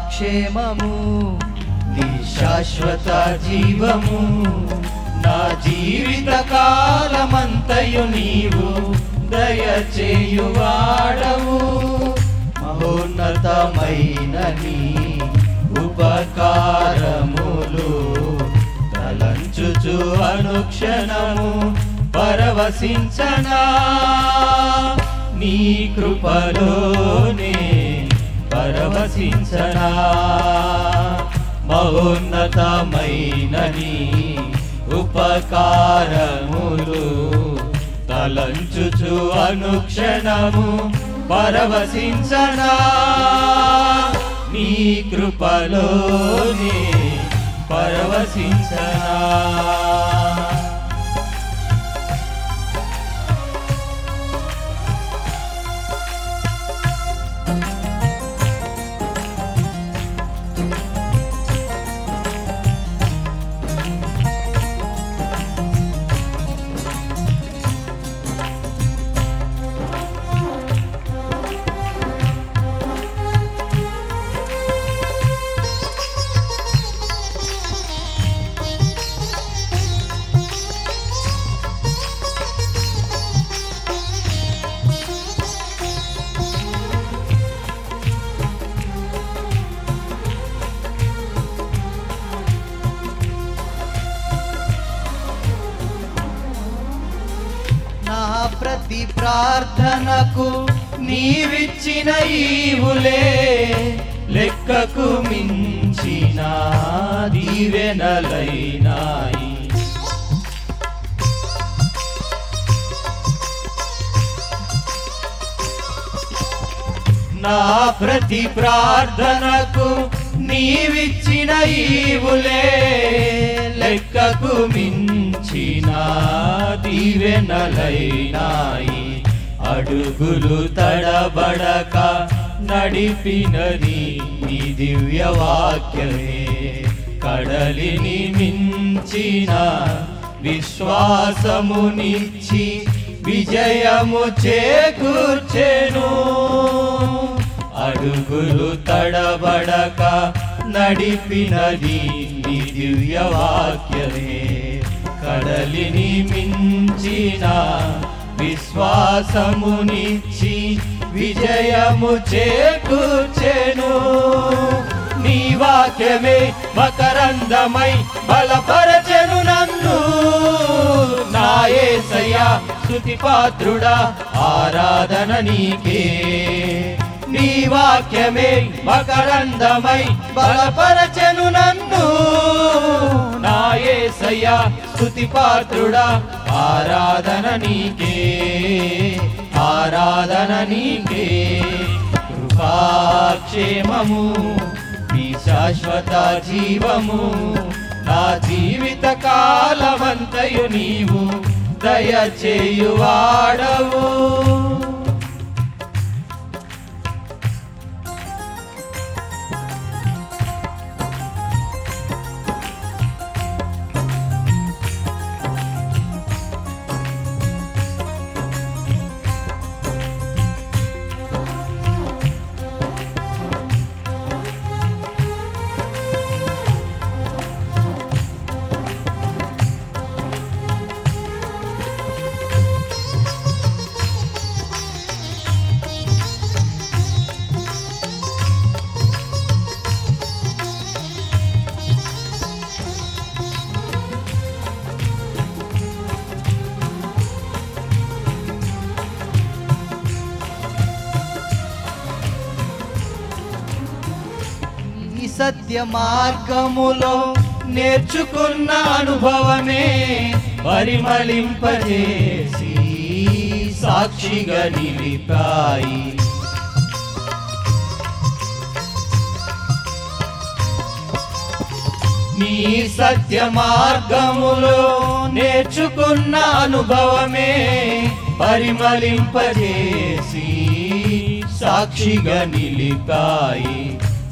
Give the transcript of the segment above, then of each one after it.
క్షేమము నీ శాశ్వత జీవము నా జీవిత కాలమంతయు నీవు దయచేయువాడవు మహోన్నతమైన నీ ఉపకారములు తలంచుచు అనుక్షణము పరవశించనా నీ కృపలోనే పరవశించనా మహోన్నతమైన నీ ఉపకారములు తలంచుచు అనుక్షణము పరవశించనా నీ కృపలోనే పరవశించనా ప్రతి ప్రార్థనకు నీవిచ్చిన ఈవులే లెక్కకు మించిన దీవెనలైనాయి నా ప్రతి ప్రార్థనకు నీవిచ్చిన ఈవులే లెక్కకు మించిన దీవెనలైనాయి అడుగులు తడబడక నడిపినది నీ దివ్య వాక్యమే కడలిని మించిన విశ్వాసమునిచ్చి విజయము చేకూర్చెను అడుగులు తడబడక నడిపినది నీ దివ్య వాక్యమే కడలిని మించిన విశ్వాసమునిచ్చి విజయము చేకూర్చెను నీ వాక్యమే మకరందమై బలపరచెను నన్ను నా యేసయ్యా స్తుతి పాత్రుడా ఆరాధన నీకే నీ వాక్యమే మకరందమై బలపరచెను నన్ను నా యేసయ్యా స్తుతి పాత్రుడా ఆరాధన నీకే ఆరాధన నీకే కృపాక్షేమము నీ శాశ్వత జీవము నా జీవిత కాలమంతయు నీవు దయచేయువాడవు సత్య మార్గములో నేర్చుకున్న అనుభవమే పరిమళింపజేసి సాక్షిగా నిలిపాయి నీ సత్య మార్గములో నేర్చుకున్న అనుభవమే పరిమళింపజేసి సాక్షిగా నిలిపాయి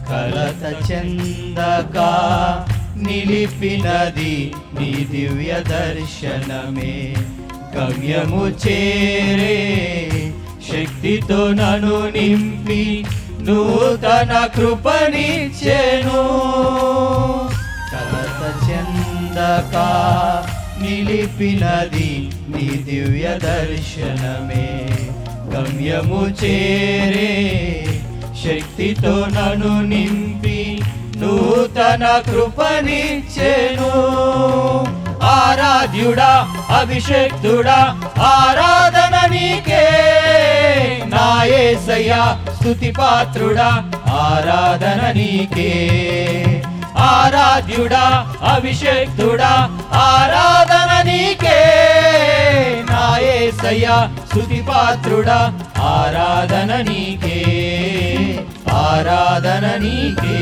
కలత చెందక నిలిపినది నీ దివ్య దర్శనమే గమ్యము చేరే శక్తితో నన్ను నింపి నూతన కృపనిచ్చెను. కలత చెందక నిలిపినది నీ దివ్య దర్శనమే. గమ్యము చేరే శక్తితో నన్ను నింపి నూతన కృపనిచ్చెను. ఆరాధ్యుడా అభిషేక్తుడా ఆరాధన నీకే, నా యేసయ్యా స్తుతి పాత్రుడా ఆరాధన నీకే. ఆరాధ్యుడా అభిషేక్తుడా ఆరాధన నీకే, నా యేసయ్యా స్తుతి పాత్రుడా ఆరాధన నీకే. ఆరాధన నీకే.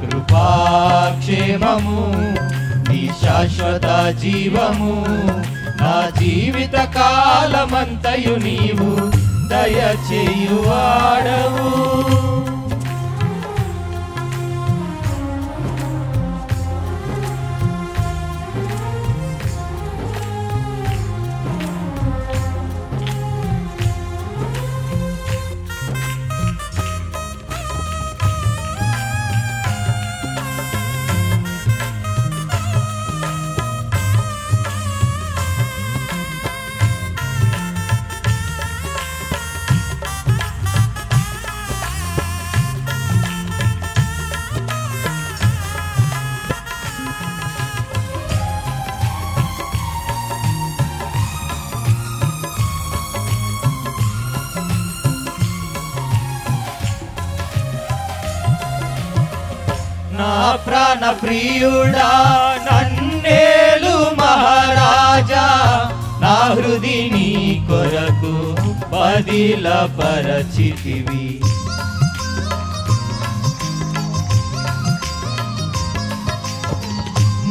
కృపాక్షేమము నీ శాశ్వత జీవము, నా జీవిత కాలమంతయు నీవు దయచేయువాడవు. నా ప్రాణ ప్రియుడా నన్నేలు మహారాజా, నా హృది నీ కొరకు బదిలపరచితివి.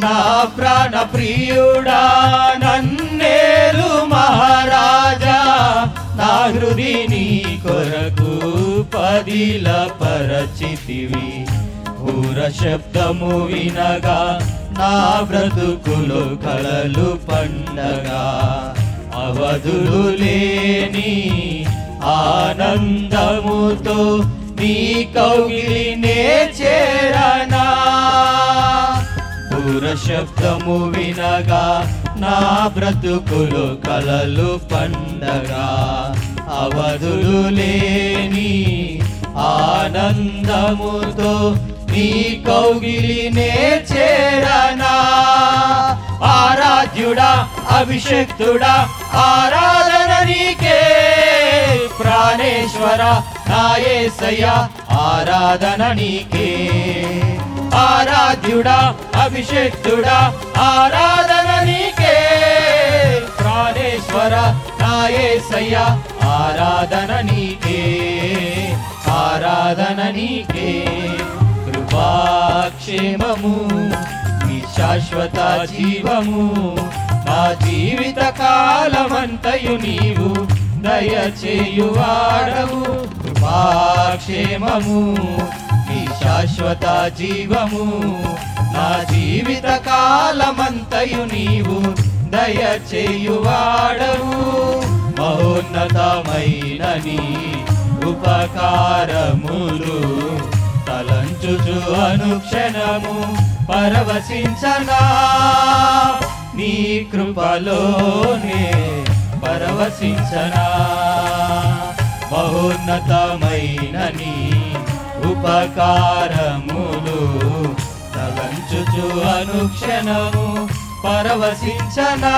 నా ప్రాణ ప్రియుడా నన్నేలు మహారాజా, నా హృది నీ కొరకు బదిలపరచితివి. పూర శబ్దము వినగా నా బ్రతుకులో కలలు పండగా, అవధులు లేని ఆనందముతో నీ కౌగిలినే చేరనా. పూర శబ్దము వినగా నా బ్రతుకులో కలలు పండగా, అవధులు లేని ఆనందముతో నీ కౌగిలినే చేరనా. ఆరాధ్యుడా అభిషేక్తుడా ఆరాధన నీకే, ప్రాణేశ్వర నా యేసయ్యా ఆరాధన నీకే. ఆరాధ్యుడా అభిషేక్తుడా ఆరాధన నీకే, ప్రాణేశ్వర నా యేసయ్యా ఆరాధన నీకే. ఆరాధన నీకే. కృపాక్షేమము నీ శాశ్వత జీవము, నా జీవిత కాలమంతయు నీవు దయచేయువాడవు. కృపాక్షేమము నీ శాశ్వత జీవము, నా జీవిత కాలమంతయు నీవు దయచేయువాడవు. మహోన్నతమైన నీ ఉపకారములు తలంచుచు అనుక్షణము పరవశించనా. నీ కృపలోనే పరవశించనా. మహోన్నతమైన నీ ఉపకారములు తలంచుచు అనుక్షణము పరవశించనా.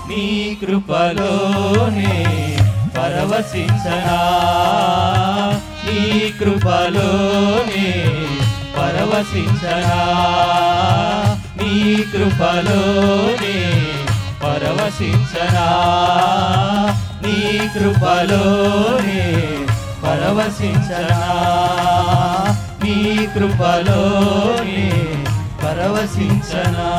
నీ కృపలోనే పరవశించనా. నీ కృపలోనే పరవశించనా. నీ కృపలోనే పరవశించనా. నీ కృపలోనే పరవశించనా. నీ కృపలోనే పరవశించనా.